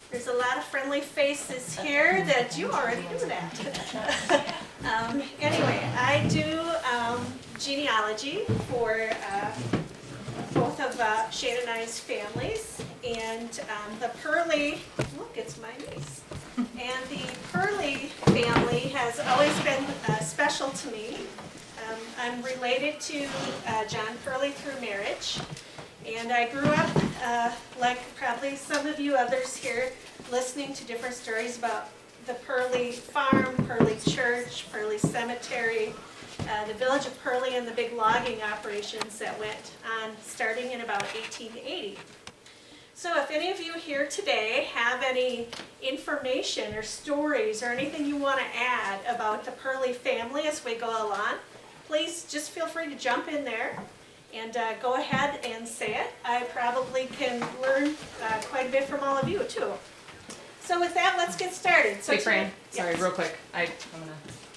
There's a lot of friendly faces here that you already knew that. Anyway, I do genealogy for both of Shane and I's families, and the Perley, look, it's my niece. And the Perley family has always been special to me. I'm related to John Perley through marriage. And I grew up, like probably some of you others here, listening to different stories about the Perley farm, Perley church, Perley cemetery, the village of Perley, and the big logging operations that went on starting in about 1880. So if any of you here today have any information or stories or anything you want to add about the Perley family as we go along, please just feel free to jump in there and go ahead and say it. I probably can learn quite a bit from all of you too. So with that, let's get started. So Wait, Fran, sorry, yes. real quick. I'm going to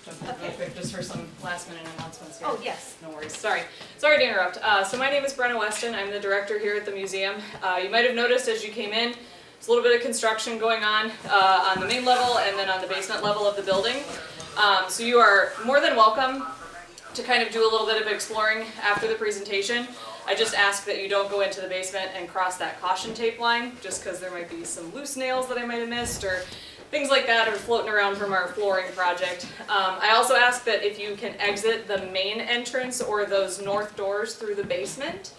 jump in real quick just for some last minute announcements here. Oh, yes. No worries. Sorry to interrupt. So my name is Brenna Weston. I'm the director here at the museum. You might have noticed as you came in, there's a little bit of construction going on the main level and then on the basement level of the building. So you are more than welcome to kind of do a little bit of exploring after the presentation. I just ask that you don't go into the basement and cross that caution tape line, just because there might be some loose nails that I might have missed or things like that are floating around from our flooring project. I also ask that if you can exit the main entrance or those north doors through the basement,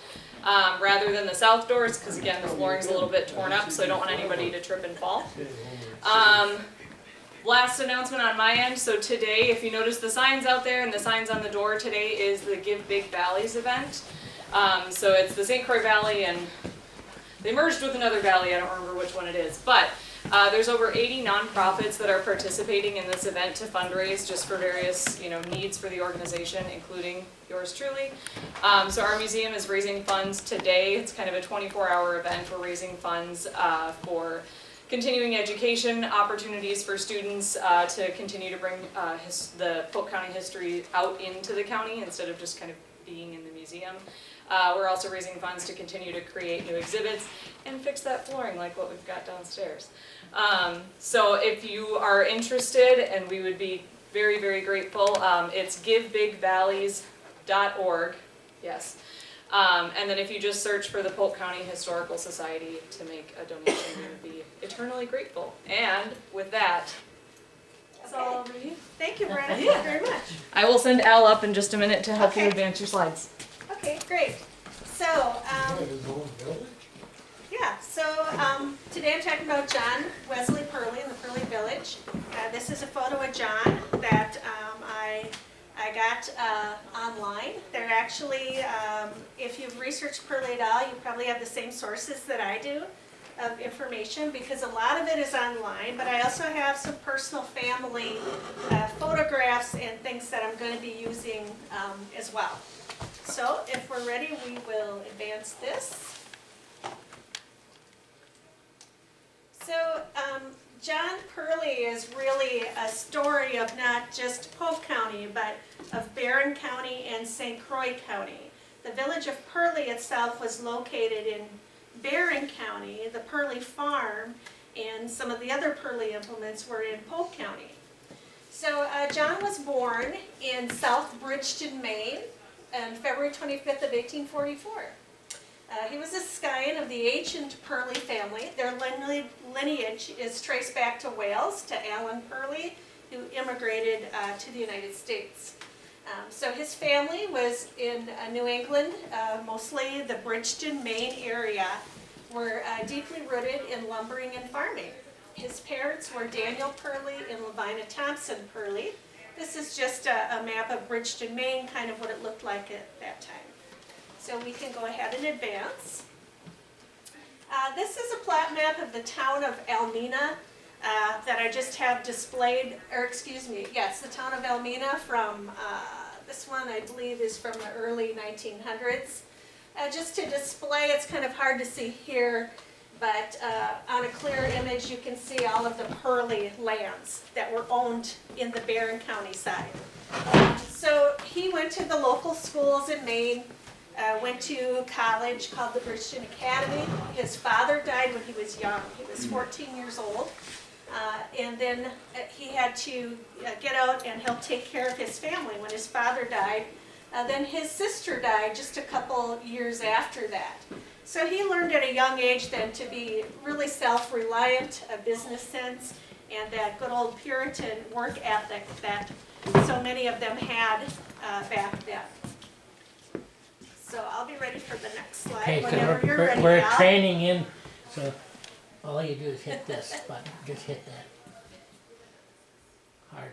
rather than the south doors, because again the flooring's a little bit torn up, so I don't want anybody to trip and fall. Last announcement on my end, so today, if you notice the signs out there and the signs on the door, today is the Give Big Valleys event. So it's the St. Croix Valley, and they merged with another valley, I don't remember which one it is, but there's over 80 nonprofits that are participating in this event to fundraise just for various needs for the organization, including yours truly. So our museum is raising funds today. It's kind of a 24-hour event. We're raising funds for continuing education opportunities for students to continue to bring the Polk County history out into the county instead of just kind of being in the museum. We're also raising funds to continue to create new exhibits and fix that flooring like what we've got downstairs. So if you are interested, and we would be very, very grateful, it's givebigvalleys.org, yes. And then if you just search for the Polk County Historical Society to make a donation, we would be eternally grateful. And with that, that's all over to you. Thank you, Brenna. Thank you very much. I will send Al up in just a minute to help you advance your slides. Okay, great. So, today I'm talking about John Wesley Perley in the Perley Village. This is a photo of John that I got online. They're actually, if you've researched Perley at all, you probably have the same sources that I do of information, because a lot of it is online, but I also have some personal family photographs and things that I'm going to be using as well. So if we're ready, we will advance this. So John Perley is really a story of not just Polk County, but of Barron County and St. Croix County. The village of Perley itself was located in Barron County. The Perley farm and some of the other Perley implements were in Polk County. So John was born in South Bridgeton, Maine, on February 25th of 1844. He was a scion of the ancient Perley family. Their lineage is traced back to Wales, to Alan Perley, who immigrated to the United States. So his family was in New England, mostly the Bridgeton, Maine area, were deeply rooted in lumbering and farming. His parents were Daniel Perley and Lavina Thompson Perley. This is just a map of Bridgeton, Maine, kind of what it looked like at that time. So we can go ahead and advance. This is a plat map of the town of Almena that I just have displayed, or excuse me, yes, the town of Almena from, this one I believe is from the early 1900s. Just to display, it's kind of hard to see here, but on a clear image you can see all of the Perley lands that were owned in the Barron County side. So he went to the local schools in Maine, went to college called the Christian Academy. His father died when he was young. He was 14 years old. And then he had to get out and help take care of his family when his father died. Then his sister died just a couple years after that. So he learned at a young age then to be really self-reliant, a business sense, and that good old Puritan work ethic that so many of them had back then. So I'll be ready for the next slide Okay, so whenever you're ready, we're Al. training in, so all you do is hit this button, just hit that. Harder.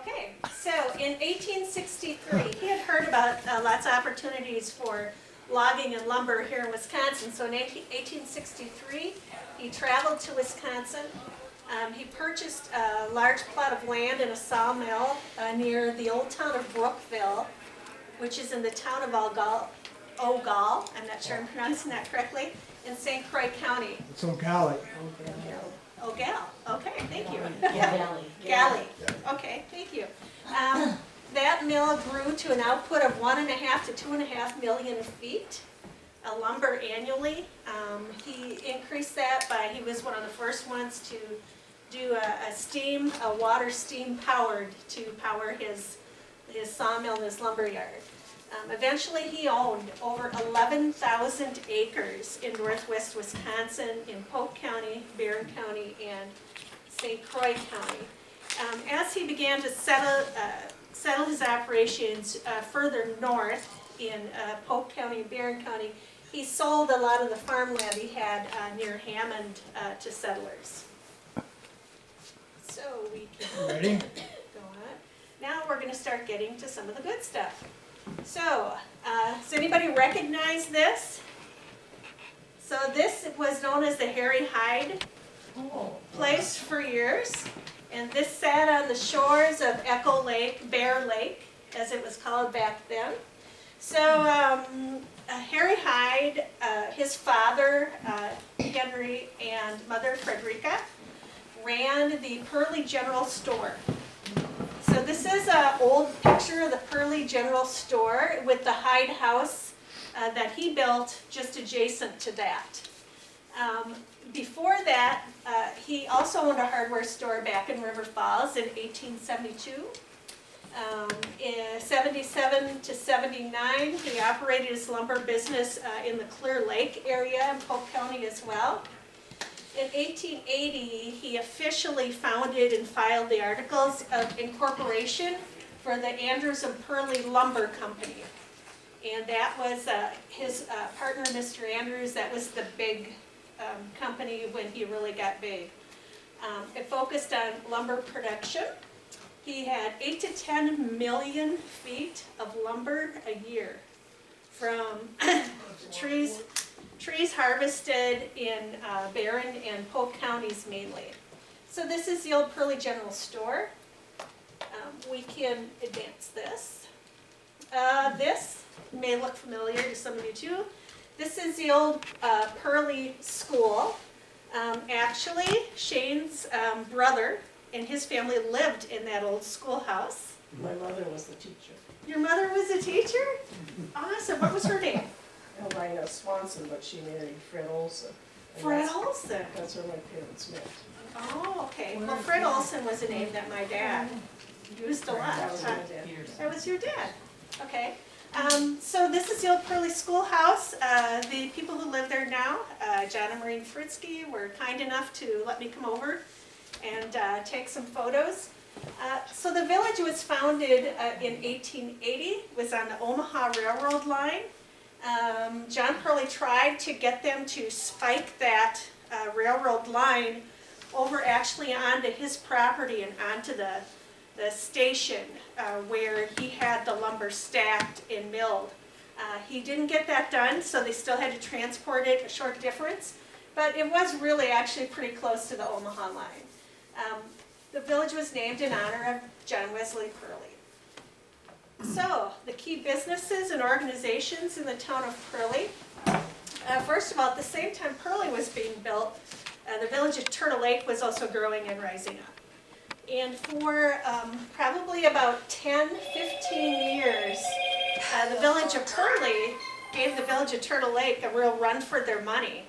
Okay, so in 1863, he had heard about lots of opportunities for logging and lumber here in Wisconsin. So in 1863, he traveled to Wisconsin. He purchased a large plot of land and a sawmill near the old town of Brookville, which is in the town of Ogal, I'm not sure I'm pronouncing that correctly, in St. Croix County. It's O'Galley. Ogal, okay, thank you. Galley. Galley, okay, thank you. That mill grew to an output of 1.5 to 2.5 million feet of lumber annually. He increased that by, he was one of the first ones to do a water steam powered to power his sawmill and his lumber yard. Eventually he owned over 11,000 acres in northwest Wisconsin, in Polk County, Barron County, and St. Croix County. As he began to settle his operations further north in Polk County and Barron County, he sold a lot of the farmland he had near Hammond to settlers. So we can Ready? go on. Now we're going to start getting to some of the good stuff. So, does anybody recognize this? So this was known as the Harry Hyde place for years. And this sat on the shores of Echo Lake, Bear Lake, as it was called back then. So Harry Hyde, his father, Henry, and mother, Frederica, ran the Perley General Store. So this is an old picture of the Perley General Store with the Hyde house that he built just adjacent to that. Before that, he also owned a hardware store back in River Falls in 1872. In 77 to 79, he operated his lumber business in the Clear Lake area in Polk County as well. In 1880, he officially founded and filed the Articles of Incorporation for the Andrews and Perley Lumber Company. And that was his partner, Mr. Andrews. That was the big company when he really got big. It focused on lumber production. He had 8 to 10 million feet of lumber a year from trees harvested in Barron and Polk counties mainly. So this is the old Perley General Store. We can advance this. This may look familiar to some of you too. This is the old Perley School. Actually, Shane's brother and his family lived in that old schoolhouse. My mother was the teacher. Your mother was a teacher? Awesome. What was her name? Elmena Swanson, but she married Fred Olson. And Fred Olson. That's where my parents met. Oh, okay. Well, Fred Olson was a name that my dad used a lot. That was my dad. That was your dad. Okay. So this is the old Perley Schoolhouse. The people who live there now, John and Maureen Fritzky, were kind enough to let me come over and take some photos. So the village was founded in 1880, was on the Omaha Railroad line. John Perley tried to get them to spike that railroad line over actually onto his property and onto the station where he had the lumber stacked and milled. He didn't get that done, so they still had to transport it a short difference, but it was really actually pretty close to the Omaha line. The village was named in honor of John Wesley Perley. So, the key businesses and organizations in the town of Perley. First of all, at the same time Perley was being built, the village of Turtle Lake was also growing and rising up. And for probably about 10, 15 years, the village of Perley gave the village of Turtle Lake a real run for their money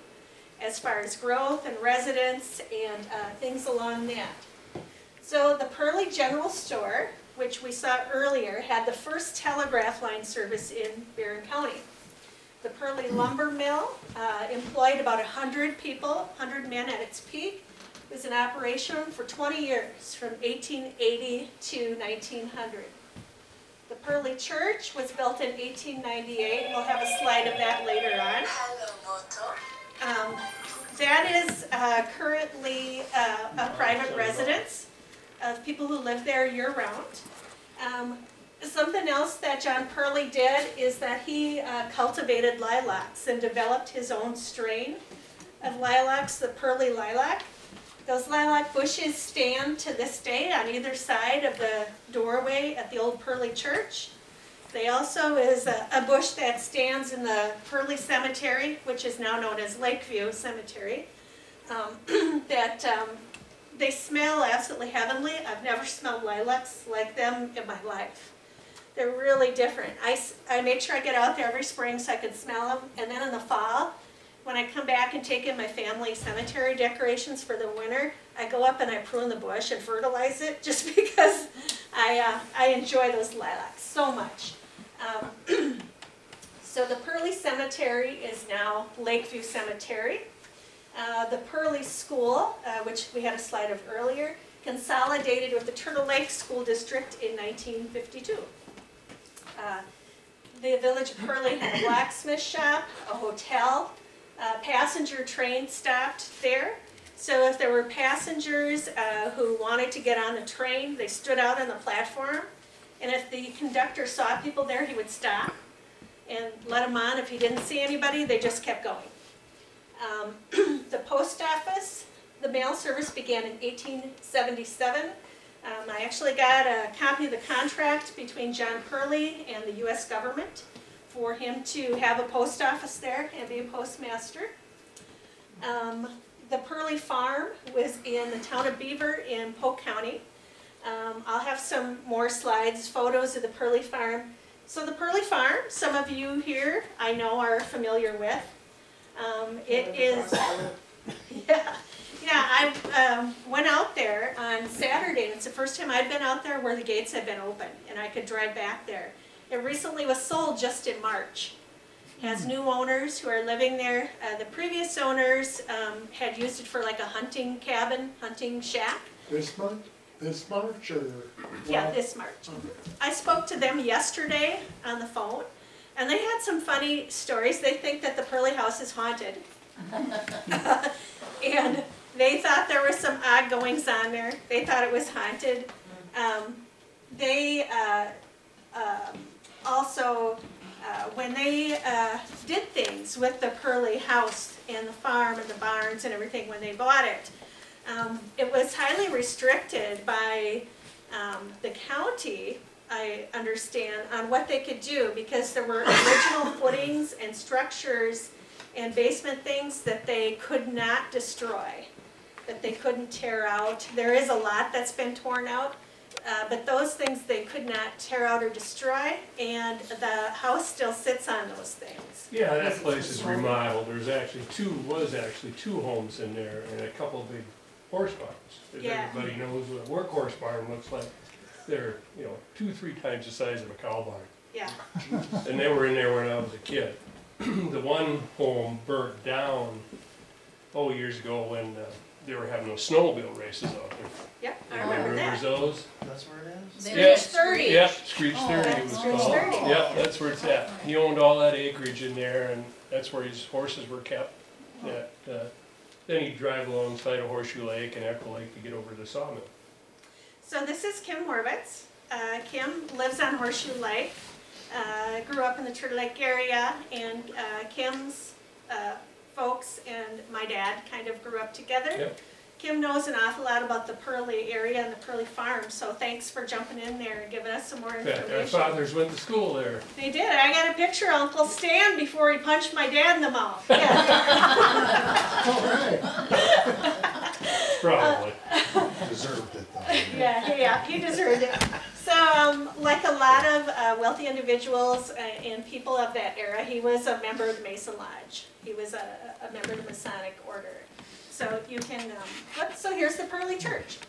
as far as growth and residents and things along that. So the Perley General Store, which we saw earlier, had the first telegraph line service in Barron County. The Perley Lumber Mill employed about 100 people, 100 men at its peak. It was in operation for 20 years, from 1880 to 1900. The Perley Church was built in 1898. We'll have a slide of that later on. That is currently a private residence of people who live there year-round. Something else that John Perley did is that he cultivated lilacs and developed his own strain of lilacs, the Perley lilac. Those lilac bushes stand to this day on either side of the doorway at the old Perley Church. They also is a bush that stands in the Perley Cemetery, which is now known as Lakeview Cemetery. They smell absolutely heavenly. I've never smelled lilacs like them in my life. They're really different. I make sure I get out there every spring so I can smell them, and then in the fall, when I come back and take in my family cemetery decorations for the winter, I go up and I prune the bush and fertilize it just because I enjoy those lilacs so much. So the Perley Cemetery is now Lakeview Cemetery. The Perley School, which we had a slide of earlier, consolidated with the Turtle Lake School District in 1952. The village of Perley had a blacksmith shop, a hotel, passenger train stopped there. So if there were passengers who wanted to get on the train, they stood out on the platform. And if the conductor saw people there, he would stop and let them on. If he didn't see anybody, they just kept going. The post office, the mail service began in 1877. I actually got a copy of the contract between John Perley and the U.S. government for him to have a post office there and be a postmaster. The Perley Farm was in the town of Beaver in Polk County. I'll have some more slides, photos of the Perley Farm. So the Perley Farm, some of you here I know are familiar with. It is, I went out there on Saturday, and it's the first time I'd been out there where the gates had been open, and I could drive back there. It recently was sold just in March. It has new owners who are living there. The previous owners had used it for like a hunting cabin, hunting shack. This month? This March or? Yeah, this March. I spoke to them yesterday on the phone, and they had some funny stories. They think that the Perley house is haunted. And they thought there were some odd goings on there. They thought it was haunted. When they did things with the Perley house and the farm and the barns and everything when they bought it, it was highly restricted by the county, I understand, on what they could do because there were original footings and structures and basement things that they could not destroy, that they couldn't tear out. There is a lot that's been torn out, but those things they could not tear out or destroy, and the house still sits on those things. Yeah, that place is remodeled. There's actually two homes in there and a couple of big horse barns. If Yeah. everybody knows what a workhorse barn looks like, they're, 2-3 times the size of a cow barn. Yeah, And they were in there when I was a kid. The one home burnt down, years ago when they were having those snowmobile races out there. yep, I You remember that. those? That's where it is? Screech 30. Yep, Screech 30 it was Screech called. 30. Yep, that's where it's at. He owned all that acreage in there, and that's where his horses were kept. Then he'd drive alongside of Horseshoe Lake and Echo Lake to get over to the sawmill. So this is Kim Horvitz. Kim lives on Horseshoe Lake, grew up in the Turtle Lake area, and Kim's folks and my dad kind of grew up together. Yep. Kim knows an awful lot about the Perley area and the Perley farm, so thanks for jumping in there and giving us some more In fact, our information. fathers went to school there. They did. I got a picture of Uncle Stan before he punched my dad in the mouth. Yeah. All right. Probably. Deserved it though. Yeah, he deserved it. So like a lot of wealthy individuals and people of that era, he was a member of the Mason Lodge. He was a member of the Masonic Order. So you can, so here's the Perley Church.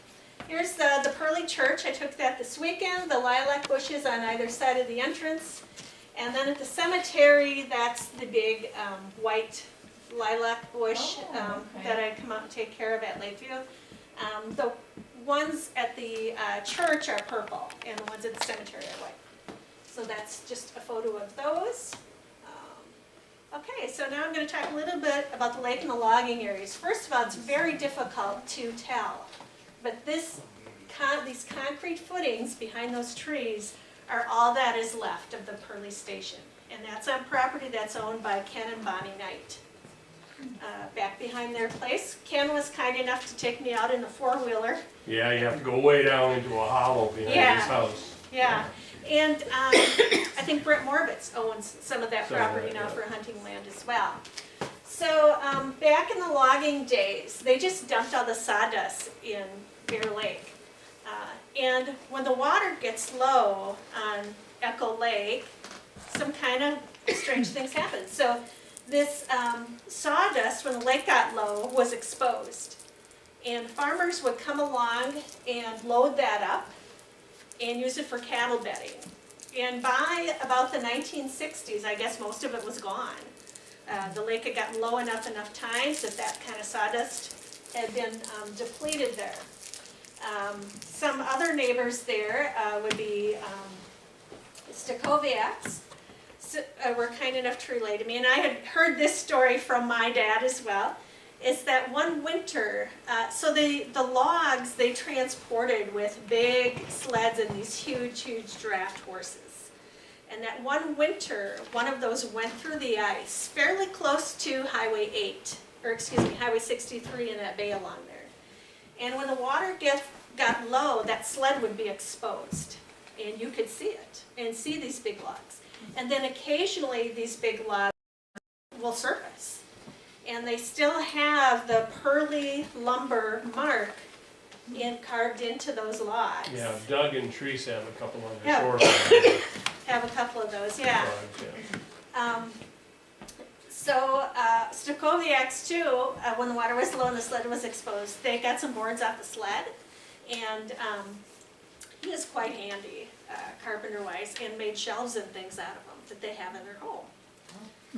Here's the Perley Church. I took that this weekend, the lilac bushes on either side of the entrance. And then at the cemetery, that's the big white lilac bush that I come out and take care of at Lakeview. The ones at the church are purple, and the ones at the cemetery are white. So that's just a photo of those. Okay, so now I'm going to talk a little bit about the lake and the logging areas. First of all, it's very difficult to tell, but these concrete footings behind those trees are all that is left of the Perley Station. And that's on property that's owned by Ken and Bonnie Knight. Back behind their place, Ken was kind enough to take me out in a four-wheeler. Yeah, you have to go way down into a hollow behind his house. Yeah, and I think Brett Morbitz owns some of that Some of property that, now yeah. for hunting land as well. So back in the logging days, they just dumped all the sawdust in Bear Lake. And when the water gets low on Echo Lake, some kind of strange things happen. So this sawdust, when the lake got low, was exposed. And farmers would come along and load that up and use it for cattle bedding. And by about the 1960s, I guess most of it was gone. The lake had gotten low enough times that kind of sawdust had been depleted there. Some other neighbors there would be Stakoviaks. Were kind enough to relay to me, and I had heard this story from my dad as well, is that one winter, so the logs they transported with big sleds and these huge draft horses. And that one winter, one of those went through the ice, fairly close to Highway 63 in that bay along there. And when the water got low, that sled would be exposed, and you could see it, and see these big logs. And then occasionally these big logs will surface. And they still have the Perley lumber mark carved into those logs. Yeah, Doug and Teresa have a couple on the Yeah. shoreline. Have a couple of those, yeah. Stakoviaks too, when the water was low and the sled was exposed, they got some boards off the sled. And he is quite handy, carpenter-wise, and made shelves and things out of them that they have in their home,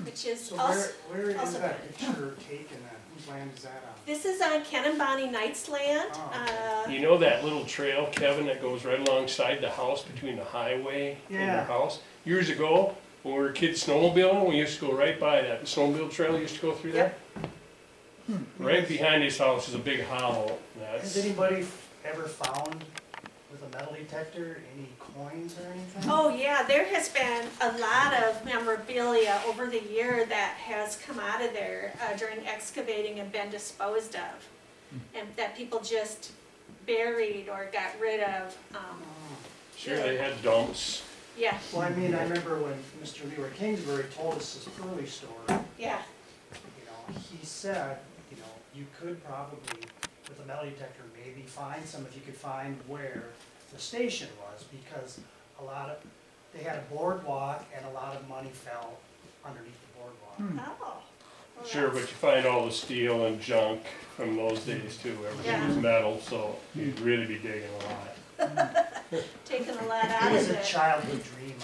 which is So also. where is also that good. picture taken at? Whose land is that on? This is on Ken and Bonnie Knight's land. Oh, You know that little trail, Kevin, that goes right alongside the house between the highway and Yeah. your house? Years ago, when we were kids snowmobiling, we used to go right by that. The snowmobile trail used to go through there. Right behind his house is a big hollow. Has anybody ever found with a metal detector any coins or anything? Oh yeah, there has been a lot of memorabilia over the year that has come out of there during excavating and been disposed of, and that people just buried or got rid of. Sure, they had dumps. Yeah, Well, I mean, I remember when Mr. Leroy Kingsbury told us his Perley story, yeah, he said, you could probably, with a metal detector, maybe find some, if you could find where the station was, because they had a boardwalk and a lot of money fell underneath the boardwalk. oh. Well, Sure, but you that's- find all the steel and junk from those days too. Everything was metal, so you'd really be digging a lot. Taking a lot out It was of a it. childhood dream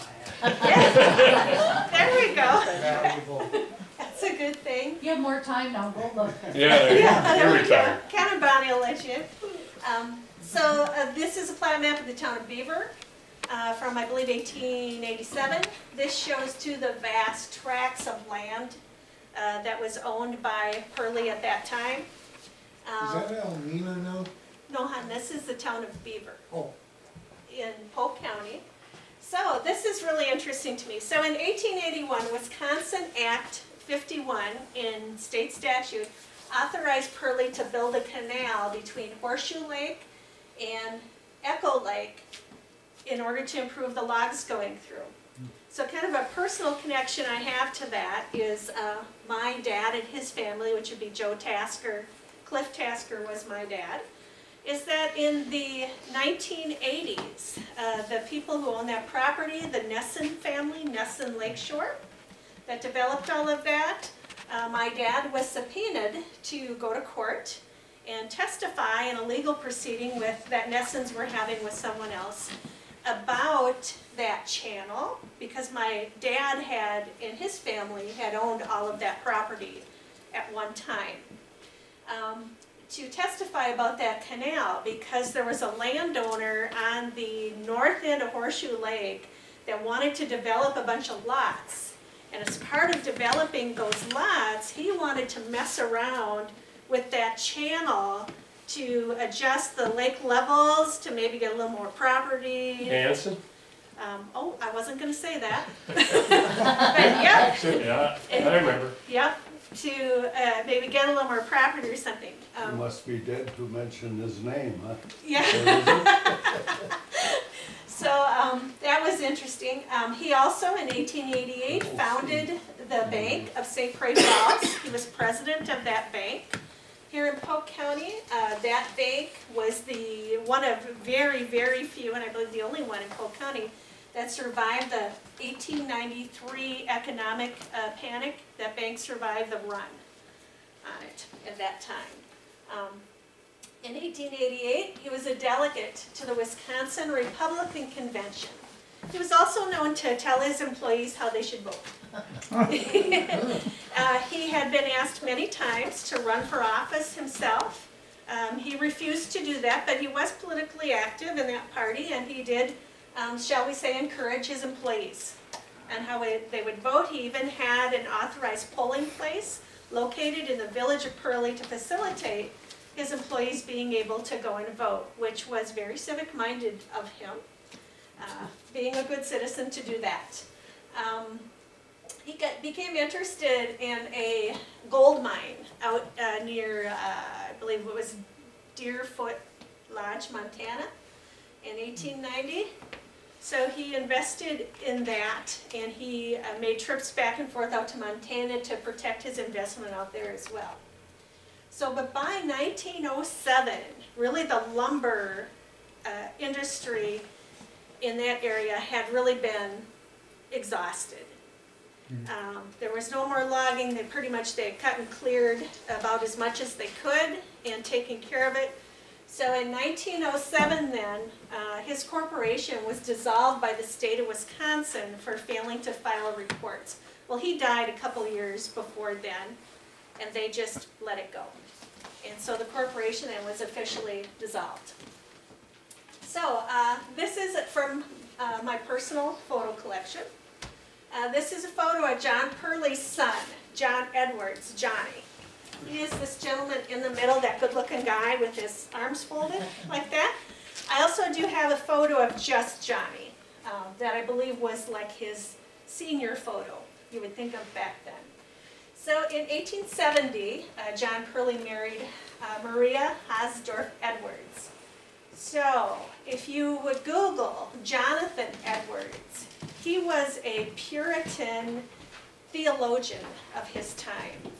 I had. Yeah. There we go. Valuable. That's a good thing. You have more time now, go look. Yeah, there you Yeah, go. there You're we go. retired. Ken and Bonnie will let you. This is a plat map of the town of Beaver from, I believe, 1887. This shows too the vast tracts of land that was owned by Perley at that time. Is that Almena now? No, hon, this is the town of Beaver Oh, in Polk County. So this is really interesting to me. So in 1881, Wisconsin Act 51 in state statute authorized Perley to build a canal between Horseshoe Lake and Echo Lake in order to improve the logs going through. So kind of a personal connection I have to that is my dad and his family, which would be Joe Tasker. Cliff Tasker was my dad. is that in the 1980s, the people who own that property, the Nesson family, Nesson Lakeshore, that developed all of that, my dad was subpoenaed to go to court and testify in a legal proceeding that Nessons were having with someone else about that channel, because my dad had, and his family, had owned all of that property at one time. To testify about that canal, because there was a landowner on the north end of Horseshoe Lake that wanted to develop a bunch of lots. And as part of developing those lots, he wanted to mess around with that channel to adjust the lake levels, to maybe get a little more property. Hanson? Oh, I wasn't gonna say that. But yep, Yeah, I remember. yep, to maybe get a little more property or something. He must be dead to mention his name, huh? Yeah. So that was interesting. He also in 1888 founded the Bank of St. Croix Falls. He was president of that bank here in Polk County. That bank was the one of very, very few, and I believe the only one in Polk County, that survived the 1893 economic panic. That bank survived the run on it at that time. In 1888, he was a delegate to the Wisconsin Republican Convention. He was also known to tell his employees how they should vote. He had been asked many times to run for office himself. He refused to do that, but he was politically active in that party, and he did, shall we say, encourage his employees and how they would vote. He even had an authorized polling place located in the village of Perley to facilitate his employees being able to go and vote, which was very civic-minded of him, being a good citizen to do that. He became interested in a gold mine out near, I believe it was Deerfoot Lodge, Montana, in 1890. So he invested in that, and he made trips back and forth out to Montana to protect his investment out there as well. So, but by 1907, really the lumber industry in that area had really been exhausted. There was no more logging. They had cut and cleared about as much as they could and taken care of it. So in 1907 then, his corporation was dissolved by the state of Wisconsin for failing to file reports. Well, he died a couple years before then, and they just let it go. And so the corporation then was officially dissolved. So this is from my personal photo collection. This is a photo of John Perley's son, John Edwards, Johnny. He is this gentleman in the middle, that good-looking guy with his arms folded like that. I also do have a photo of just Johnny that I believe was like his senior photo, you would think of back then. So in 1870, John Perley married Maria Hasdorf Edwards. So if you would Google Jonathan Edwards, he was a Puritan theologian of his time.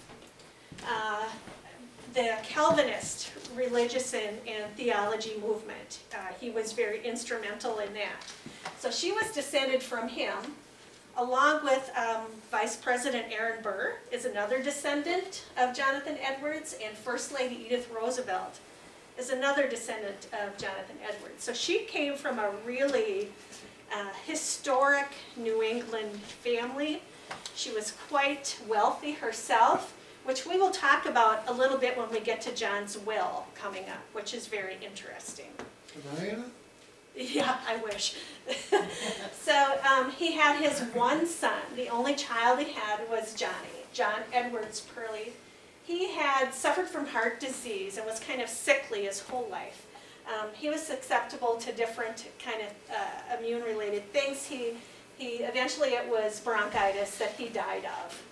The Calvinist religious and theology movement. He was very instrumental in that. So she was descended from him, along with Vice President Aaron Burr is another descendant of Jonathan Edwards, and First Lady Edith Roosevelt is another descendant of Jonathan Edwards. So she came from a really historic New England family. She was quite wealthy herself, which we will talk about a little bit when we get to John's will coming up, which is very interesting. Diana? Yeah, I wish. So he had his one son. The only child he had was Johnny, John Edwards Perley. He had suffered from heart disease and was kind of sickly his whole life. He was susceptible to different kind of immune-related things. He eventually it was bronchitis that he died of.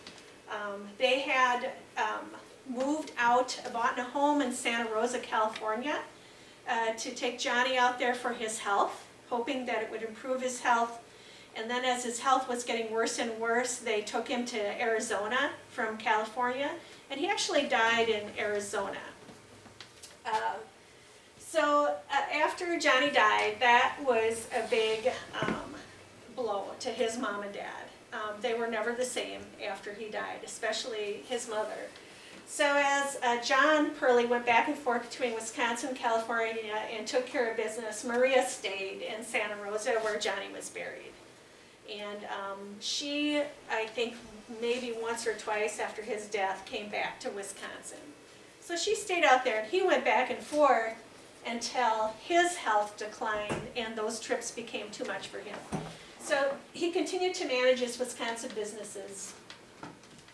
They had moved out, bought a home in Santa Rosa, California, to take Johnny out there for his health, hoping that it would improve his health. And then as his health was getting worse and worse, they took him to Arizona from California, and he actually died in Arizona. So after Johnny died, that was a big blow to his mom and dad. They were never the same after he died, especially his mother. So as John Perley went back and forth between Wisconsin and California and took care of business, Maria stayed in Santa Rosa where Johnny was buried. And she, I think maybe once or twice after his death, came back to Wisconsin. So she stayed out there and he went back and forth until his health declined and those trips became too much for him. So he continued to manage his Wisconsin businesses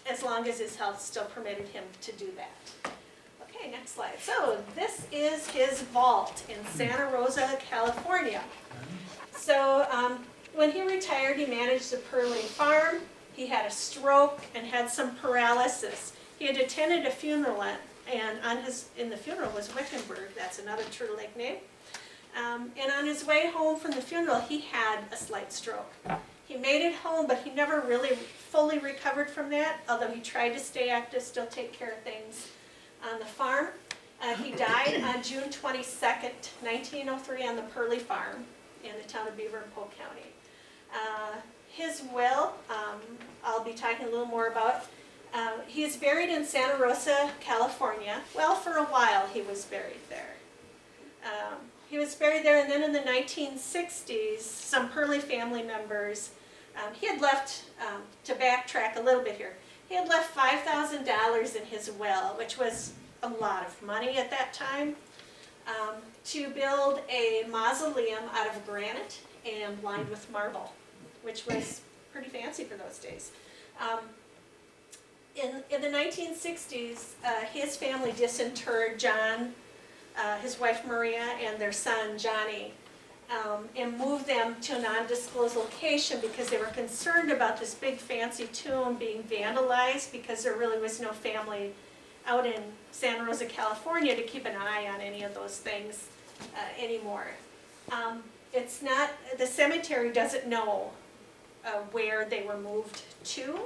as long as his health still permitted him to do that. Okay, next slide. So this is his vault in Santa Rosa, California. So when he retired, he managed the Perley farm. He had a stroke and had some paralysis. He had attended a funeral, and in the funeral was Wickenburg. That's another Turtle Lake name. And on his way home from the funeral, he had a slight stroke. He made it home, but he never really fully recovered from that, although he tried to stay active, still take care of things on the farm. He died on June 22nd, 1903 on the Perley farm in the town of Beaver in Polk County. His will, I'll be talking a little more about. He is buried in Santa Rosa, California. Well, for a while he was buried there. He was buried there, and then in the 1960s, some Perley family members, he had left, to backtrack a little bit here, he had left $5,000 in his will, which was a lot of money at that time, to build a mausoleum out of granite and lined with marble, which was pretty fancy for those days. In the 1960s, his family disinterred John, his wife Maria, and their son Johnny, and moved them to a non-disclosed location because they were concerned about this big fancy tomb being vandalized because there really was no family out in Santa Rosa, California to keep an eye on any of those things anymore. It's not, the cemetery doesn't know where they were moved to,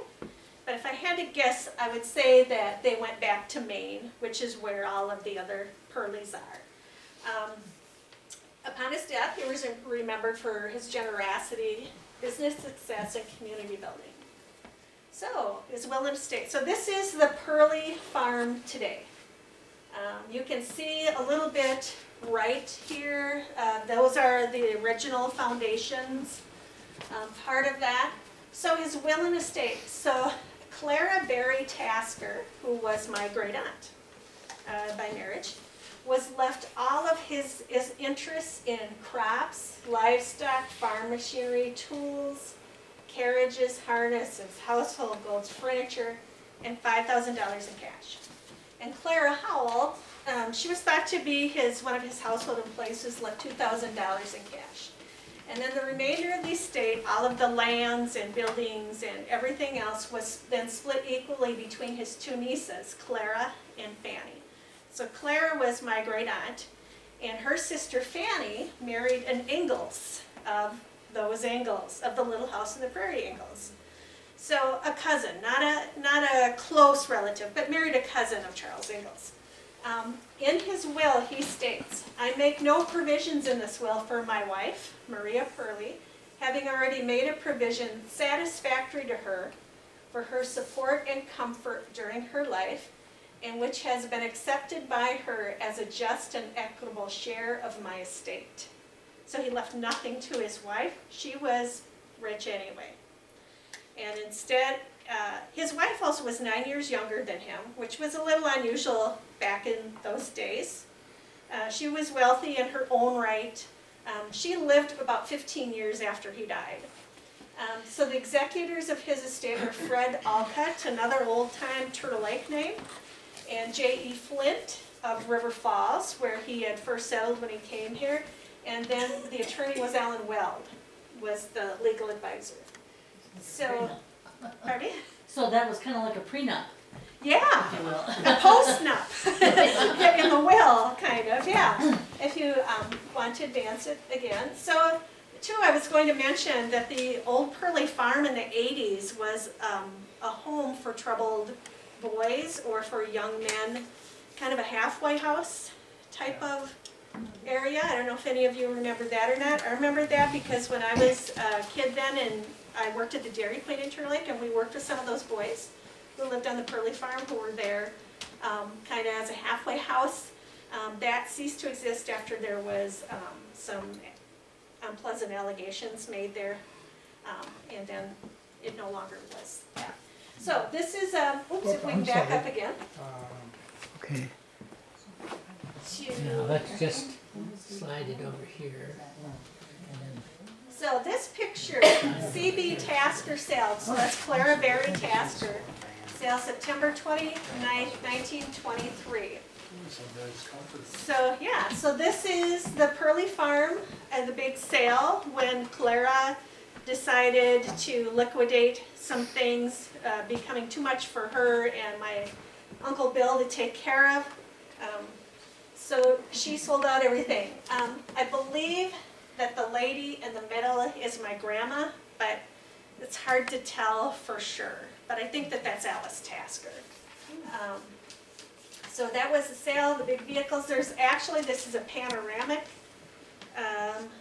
but if I had to guess, I would say that they went back to Maine, which is where all of the other Perleys are. Upon his death, he was remembered for his generosity, business success, and community building. So, his will and estate. So this is the Perley farm today. You can see a little bit right here. Those are the original foundations, part of that. So his will and estate. So Clara Berry Tasker, who was my great aunt by marriage, was left all of his interests in crops, livestock, farm machinery, tools, carriages, harnesses, household goods, furniture, and $5,000 in cash. And Clara Howell, she was thought to be one of his household employees, left $2,000 in cash. And then the remainder of the estate, all of the lands and buildings and everything else, was then split equally between his two nieces, Clara and Fanny. So Clara was my great aunt, and her sister Fanny married an Ingalls of those Ingalls, of the Little House on the Prairie Ingalls. So a cousin, not a close relative, but married a cousin of Charles Ingalls. In his will, he states, "I make no provisions in this will for my wife, Maria Perley, having already made a provision satisfactory to her for her support and comfort during her life, and which has been accepted by her as a just and equitable share of my estate." So he left nothing to his wife. She was rich anyway. And instead, his wife also was 9 years younger than him, which was a little unusual back in those days. She was wealthy in her own right. She lived about 15 years after he died. So the executors of his estate are Fred Alcott, another old-time Turtle Lake name, and J.E. Flint of River Falls, where he had first settled when he came here, and then the attorney was Alan Weld, was the legal advisor. So, pardon me? So that was kind of like a prenup, Yeah, if you will. a post-nup, in the will, kind of, yeah, if you want to advance it again. So, too, I was going to mention that the old Perley farm in the 80s was a home for troubled boys or for young men, kind of a halfway house type of area. I don't know if any of you remember that or not. I remember that because when I was a kid then and I worked at the Dairy Queen in Interlake and we worked with some of those boys who lived on the Perley farm who were there kind of as a halfway house. That ceased to exist after there was some unpleasant allegations made there, and then it no longer was that. So this is, oops, if we can back up again. Okay. To, Now let's just slide it over here. And then so this picture, CB Tasker sale, so that's Clara Berry Tasker, sale September 29th, 1923. So yeah, so this is the Perley farm and the big sale when Clara decided to liquidate some things becoming too much for her and my Uncle Bill to take care of. So she sold out everything. I believe that the lady in the middle is my grandma, but it's hard to tell for sure. But I think that that's Alice Tasker. So that was the sale of the big vehicles. There's actually, this is a panoramic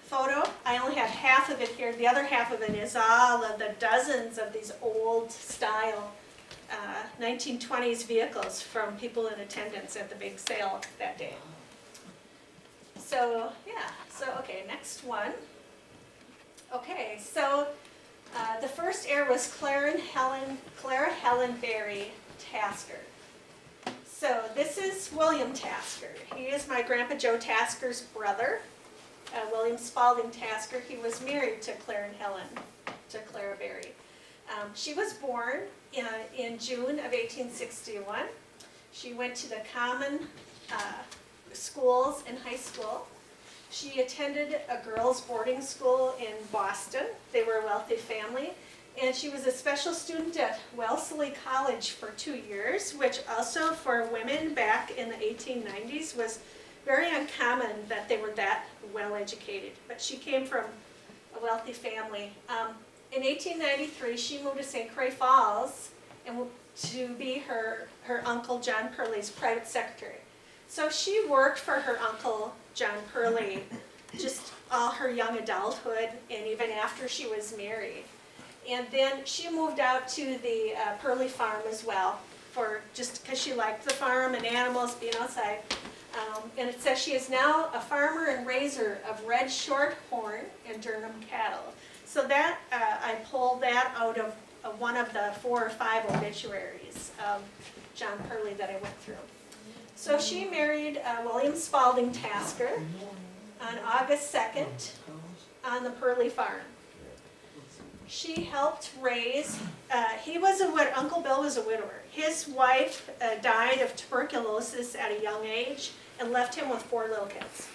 photo. I only have half of it here. The other half of it is all of the dozens of these old style 1920s vehicles from people in attendance at the big sale that day. So yeah, so okay, next one. Okay, so the first heir was Clara Helen Berry Tasker. So this is William Tasker. He is my Grandpa Joe Tasker's brother, William Spalding Tasker. He was married to Clara Berry. She was born in June of 1861. She went to the common schools in high school. She attended a girls' boarding school in Boston. They were a wealthy family. And she was a special student at Wellesley College for 2 years, which also for women back in the 1890s was very uncommon that they were that well educated. But she came from a wealthy family. In 1893, she moved to St. Croix Falls and to be her uncle John Perley's private secretary. So she worked for her uncle John Perley just all her young adulthood and even after she was married. And then she moved out to the Perley farm as well, for just because she liked the farm and animals, being outside. And it says she is now a farmer and raiser of red shorthorn and Durham cattle. So that I pulled that out of one of the 4 or 5 obituaries of John Perley that I went through. So she married William Spalding Tasker on August 2nd on the Perley farm. She helped raise, Uncle Bill was a widower. His wife died of tuberculosis at a young age and left him with 4 little kids.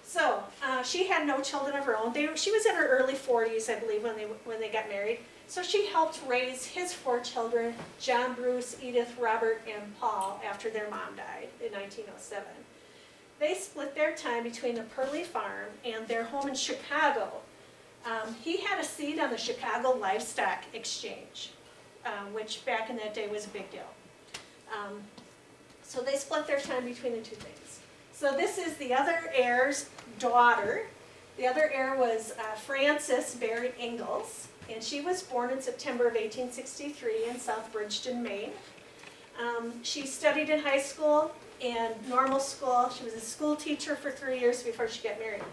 So she had no children of her own. She was in her early 40s, I believe, when they got married. So she helped raise his 4 children, John, Bruce, Edith, Robert, and Paul, after their mom died in 1907. They split their time between the Perley farm and their home in Chicago. He had a seat on the Chicago Livestock Exchange, which back in that day was a big deal. So they split their time between the 2 things. So this is the other heir's daughter. The other heir was Frances Berry Ingalls, and she was born in September of 1863 in South Bridgeton, Maine. She studied in high school and normal school. She was a school teacher for 3 years before she got married.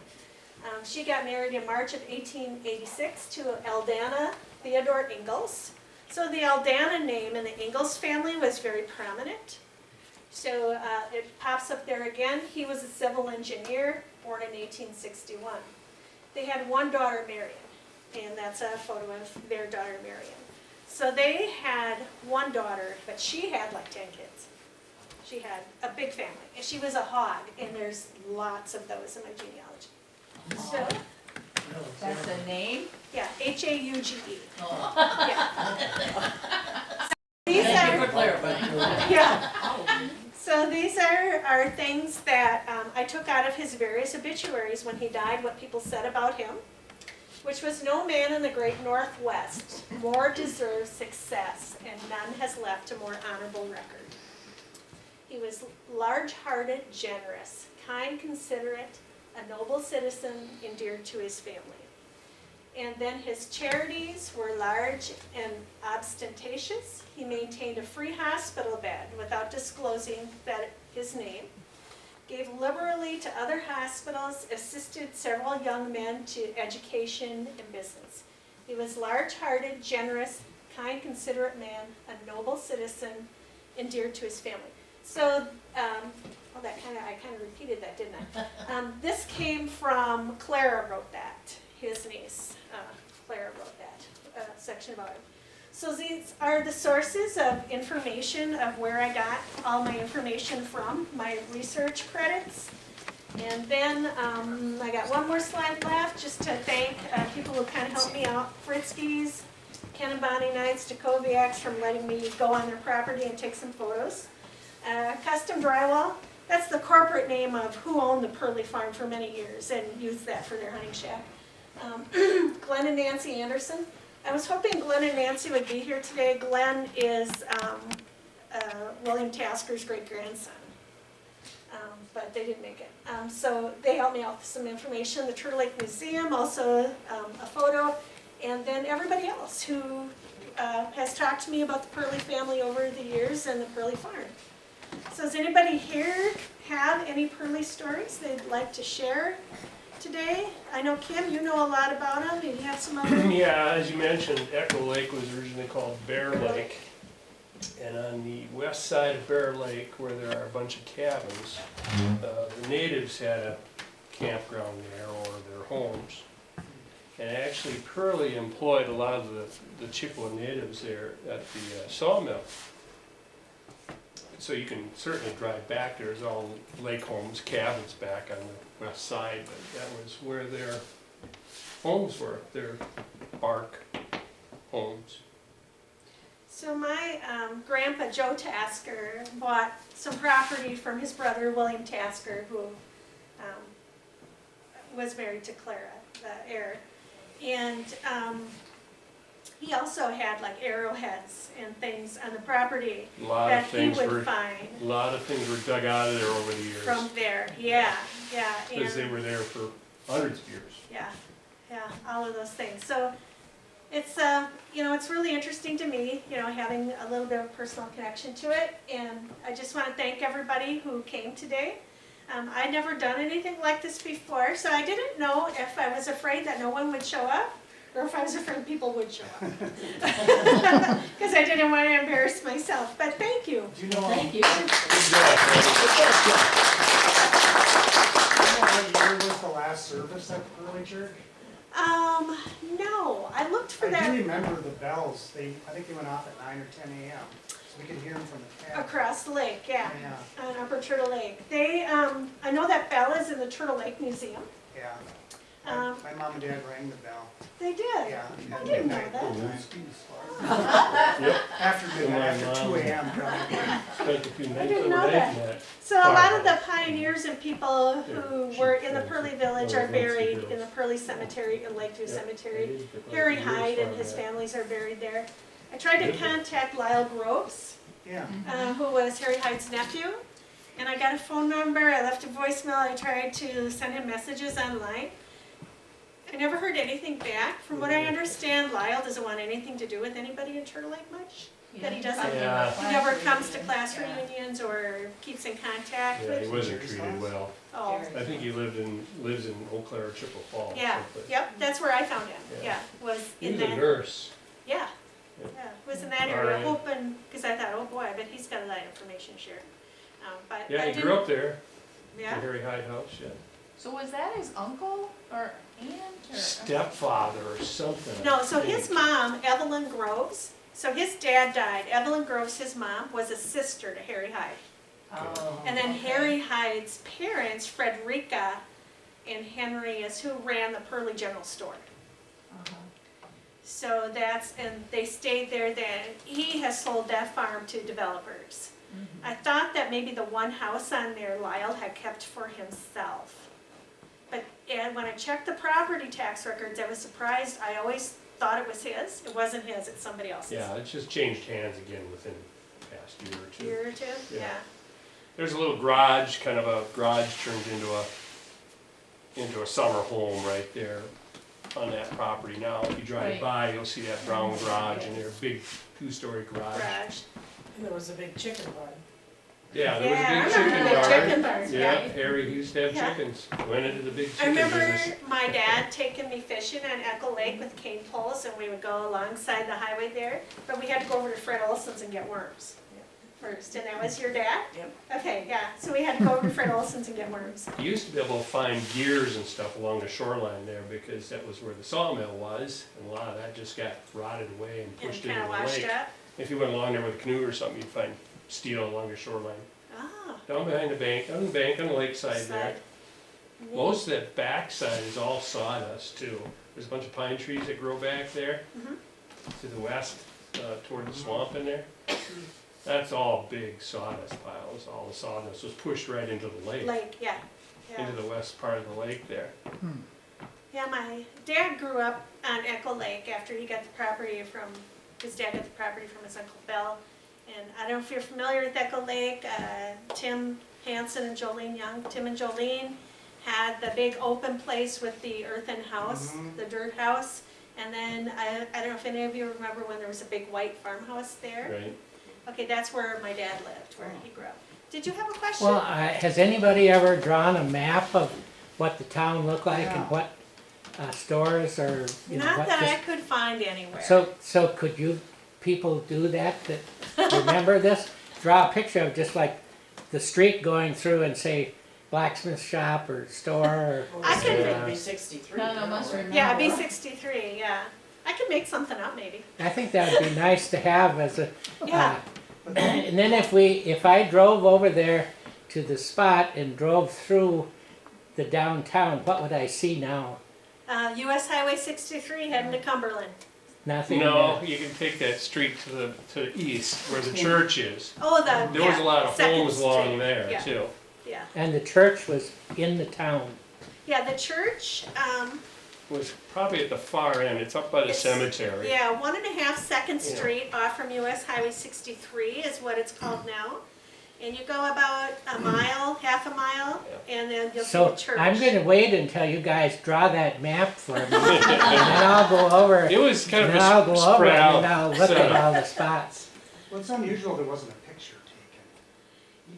She got married in March of 1886 to Aldana Theodore Ingalls. So the Aldana name in the Ingalls family was very prominent. So it pops up there again. He was a civil engineer, born in 1861. They had 1 daughter, Marion, and that's a photo of their daughter, Marion. So they had 1 daughter, but she had like 10 kids. She had a big family, and she was a hog, and there's lots of those in my genealogy. So, That's a name? yeah, H-A-U-G-E. Oh. Yeah. These Thank you are, for clarifying. yeah. So these are things that I took out of his various obituaries when he died, what people said about him, which was no man in the great Northwest more deserves success, and none has left a more honorable record. He was large-hearted, generous, kind, considerate, a noble citizen, endeared to his family. And then his charities were large and ostentatious. He maintained a free hospital bed without disclosing that his name, gave liberally to other hospitals, assisted several young men to education and business. He was large-hearted, generous, kind, considerate man, a noble citizen, endeared to his family. So, I kind of repeated that, didn't I? This came from, Clara wrote that, his niece. Clara wrote that section about him. So these are the sources of information of where I got all my information from, my research credits. And then I got one more slide left just to thank people who kind of helped me out. Fritzky's, Ken and Bonnie Knights, Jacobiacs from letting me go on their property and take some photos. Custom Drywall, that's the corporate name of who owned the Perley farm for many years and used that for their hunting shack. Glenn and Nancy Anderson. I was hoping Glenn and Nancy would be here today. Glenn is William Tasker's great-grandson, but they didn't make it. So they helped me out with some information. The Turtle Lake Museum, also a photo, and then everybody else who has talked to me about the Perley family over the years and the Perley farm. So does anybody here have any Perley stories they'd like to share today? I know, Kim, you know a lot about them. Do you have some other? Yeah, as you mentioned, Echo Lake was originally called Bear Lake. And on the west side of Bear Lake, where there are a bunch of cabins, the natives had a campground there, or their homes. And actually, Perley employed a lot of the Chippewa natives there at the sawmill. So you can certainly drive back. There's all lake homes, cabins back on the west side, but that was where their homes were, their bark homes. So my grandpa, Joe Tasker, bought some property from his brother, William Tasker, who was married to Clara, the heir. And he also had like arrowheads and things on the property that he would find. A lot of things were dug out of there over the years. From there, yeah. Because they were there for hundreds of years. Yeah, all of those things. So it's, it's really interesting to me, having a little bit of a personal connection to it. And I just want to thank everybody who came today. I'd never done anything like this before, so I didn't know if I was afraid that no one would show up, or if I was afraid people would show up. Because I didn't want to embarrass myself, but thank you. Do you know, Thank you. what year was the last service at the Perley Church? No, I looked for I that do remember the bells. I think they went off at 9 or 10 a.m. So we could hear them from the cabin. across the lake, yeah, Yeah, on Upper Turtle Lake. They, I know that bell is in the Turtle Lake Museum. yeah. Um, My mom and dad rang the bell. They did. Yeah. I didn't know at that. Yep. After midnight, after 2 a.m. probably. Spent a few I nights didn't know overnight that. in that. So a lot of the pioneers and people who were in the Perley Village are buried in the Perley Cemetery and Lakeview Cemetery. Harry Hyde and his families are buried there. I tried to contact Lyle Groves, Yeah. who was Harry Hyde's nephew, and I got a phone number. I left a voicemail. I tried to send him messages online. I never heard anything back. From what I understand, Lyle doesn't want anything to do with anybody in Turtle Lake much. That he doesn't, Yeah. he never comes to class reunions or keeps in contact Yeah, he with. wasn't treated well. Oh, I think he lives in Eau Claire or Chippewa Falls. yeah, someplace. yep, that's where I found him, Yeah. was He in was a that, nurse. yeah, Yeah. was in that area, RN. hoping, because I thought, oh boy, I bet he's got a lot of information to share. But Yeah, I he didn't, grew up there, the yeah, Harry Hyde house, yeah. So was that his uncle or aunt or? Stepfather or something. I no, so his think. mom, Evelyn Groves, so his dad died, Evelyn Groves, his mom, was a sister to Harry Hyde. Oh, And then okay. Harry Hyde's parents, Frederica and Henry, is who ran the Perley General Store. Uh-huh. So and they stayed there then. He has sold that farm to developers. Mhm. I thought that maybe the one house on there Lyle had kept for himself. And when I checked the property tax records, I was surprised. I always thought it was his. It wasn't his, it's somebody else's. Yeah, it's just changed hands again within the past year or two. Year or two, Yeah. there's a little garage, kind of a garage turned into a summer home right there on that property now. If you drive Right. by, you'll see that brown garage and their big two-story garage. Garage. And there was a big chicken barn. Yeah, there was Yeah, I a big remember chicken the barn. chicken barns, Yeah, yeah. Harry used to have Yeah. chickens. Went into the big I chicken remember business. my dad taking me fishing on Echo Lake with cane poles, and we would go alongside the highway there, but we had to go over to Fred Olson's and get worms first, and that was your dad? Yep. Okay, yeah, so we had to go over to Fred Olson's and get worms. You used to be able to find gears and stuff along the shoreline there because that was where the sawmill was, and a lot of that just got rotted away and And pushed into kind the of washed lake. up. If you went along there with a canoe or something, you'd find steel along your shoreline. Oh. Down behind the bank, on the lakeside there. Side. Most of that backside is all sawdust too. There's a bunch of pine trees that grow back there Mhm. to the west, toward the swamp in there. That's all big sawdust piles. All the sawdust was pushed right into the lake, Lake, yeah, yeah. into the west part of the lake there. Yeah, my dad grew up on Echo Lake after he got the property from, his dad got the property from his Uncle Bill. And I don't know if you're familiar with Echo Lake, Tim Hansen and Jolene Young. Tim and Jolene had the big open place with the earthen house, the dirt house. And then, I don't know if any of you remember when there was a big white farmhouse there? Right? Okay, that's where my dad lived, where he grew up. Did you have a question? Well, has anybody ever drawn a map of what the town looked like and what stores or, you know, Not what that I just... could find anywhere. So could you people do that remember this? Draw a picture of just like the street going through and say blacksmith shop or store or... I could It'd be 63. None of now, us right? remember. Yeah, B63, yeah. I could make something up maybe. I think that would be nice to have as a... Yeah. And then if I drove over there to the spot and drove through the downtown, what would I see now? US Highway 63 heading to Cumberland. Nothing. No, you can take that street to the east where the church is. Oh, There was a lot of Second homes along Street. there Yeah. too. Yeah, And the church was in the town. yeah, the church, Was probably at the far end. It's up by the It's- cemetery. yeah, 1.5 Second Yeah. Street off from US Highway 63 is what it's called now. And you go about a mile, half a mile, and then you'll see So the church. I'm gonna wait until you guys draw that map for me. And then I'll go over, It was kind of then I'll go over spread and then out. I'll look at setup. all the spots. Well, it's unusual there wasn't a picture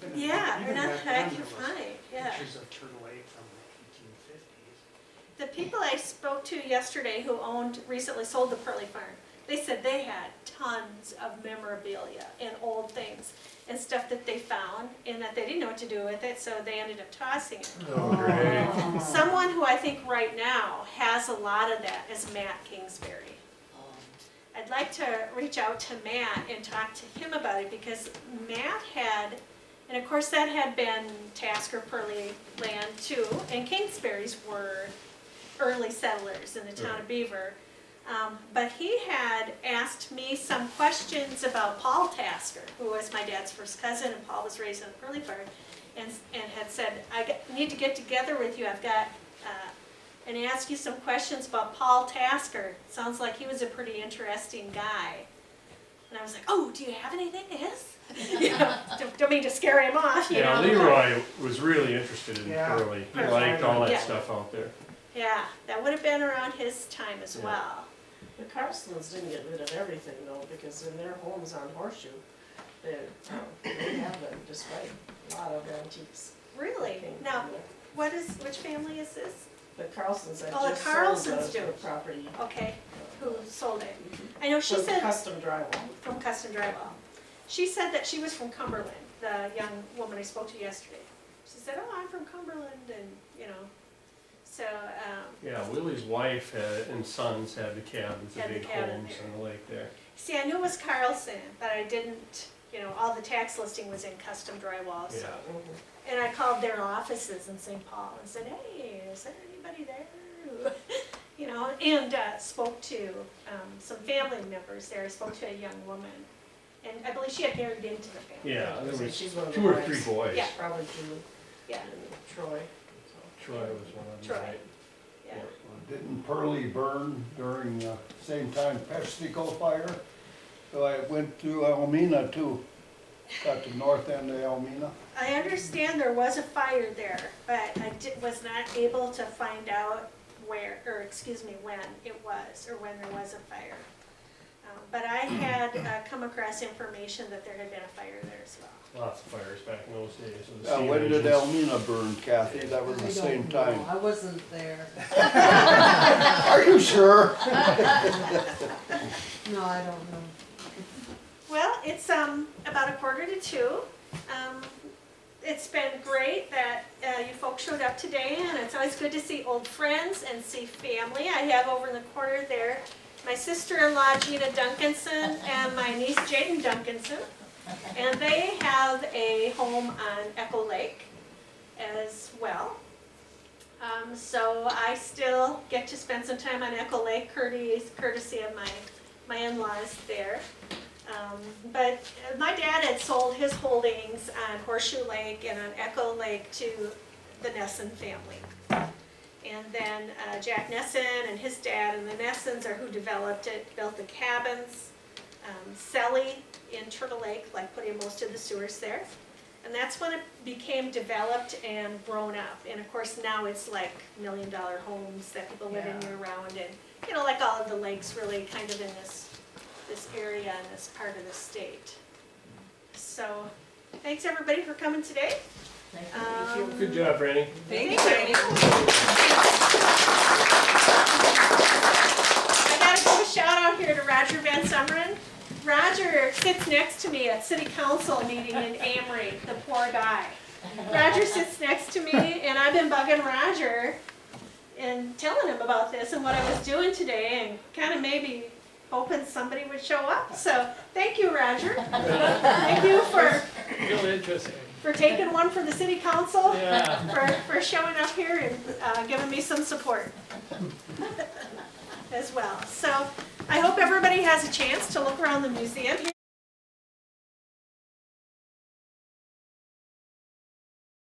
taken. Yeah, or even not back that I then, can there was find, yeah. Pictures of Turtle Lake from the 1850s. The people I spoke to yesterday who recently sold the Perley farm, they said they had tons of memorabilia and old things and stuff that they found and that they didn't know what to do with it, so they ended up tossing it. Oh, great. Someone who I think right now has a lot of that is Matt Kingsbury. I'd like to reach out to Matt and talk to him about it because Matt had, and of course that had been Tasker Perley land too, and Kingsbury's were early settlers in the town of Beaver. But he had asked me some questions about Paul Tasker, who was my dad's first cousin, and Paul was raised on the Perley farm, and had said, need to get together with you, I've got, and ask you some questions about Paul Tasker. Sounds like he was a pretty interesting guy. And I was like, oh, do you have anything to his? You know, don't mean to scare him off, you Yeah, know. Leroy was really interested in Yeah. Perley. He Perley. liked all that Yeah. stuff out there. Yeah, that would have been around his time as Yeah. well. The Carstens didn't get rid of everything though, because in their homes on Horseshoe, they have them despite a lot of antiques. Really? Came from Now, there. which family is this? The Carlsons had Oh, the just sold Carlsons the do. property. Okay, who sold it? I know she Was said, custom drywall. from Custom Drywall. She said that she was from Cumberland, the young woman I spoke to yesterday. She said, oh, I'm from Cumberland, and, you know, so, Yeah, Willie's wife and sons had the cabins, the Had the big cabin homes there. on the lake there. see, I knew it was Carlson, but I didn't, you know, all the tax listing was in Custom Drywall, so. Yeah. Mhm. And I called their offices in St. Paul and said, hey, is there anybody there? You know, and spoke to some family members there. I spoke to a young woman. And I believe she had married into the family. Yeah, there So was she's one of 2 or the 3 wives. boys. Yeah. Probably Julie Yeah, and Troy. Troy was one of them, Troy. right? yeah. Didn't Perley burn during the same time Pepsico fire? So I went to Almena too. at the north end of Almena? I understand there was a fire there, but I was not able to find out where, or excuse me, when it was, or when there was a fire. But I had come across information that there had been a fire there as well. Lots of fires back in those days. with the steam When did engines. Almena burn, Kathy? That was the same time. I wasn't there. Are you sure? No, I don't know. Well, it's about 1:45. It's been great that you folks showed up today, and it's always good to see old friends and see family. I have over in the corner there my sister-in-law Gina Duncanson and my niece Jaden Duncanson, and they have a home on Echo Lake as well. So I still get to spend some time on Echo Lake, courtesy of my in-laws there. But my dad had sold his holdings on Horseshoe Lake and on Echo Lake to the Nesson family. And then Jack Nesson and his dad and the Nessons are who developed it, built the cabins. Selly in Turtle Lake, like put in most of the sewers there. And that's when it became developed and grown up. And of course now it's like $1 million homes that people live in year round, and you know, like all of the lakes really kind of in this area and this part of the state. So thanks everybody for coming today. Good job, Franny. Thank you, Franny. I gotta give a shout out here to Roger Van Summeren. Roger sits next to me at city council meeting in Amory, the poor guy. Roger sits next to me, and I've been bugging Roger and telling him about this and what I was doing today, and kind of maybe hoping somebody would show up. So thank you, Roger. Thank you Real interesting. for taking one for the city council, Yeah. for showing up here and giving me some support as well. So I hope everybody has a chance to look around the museum.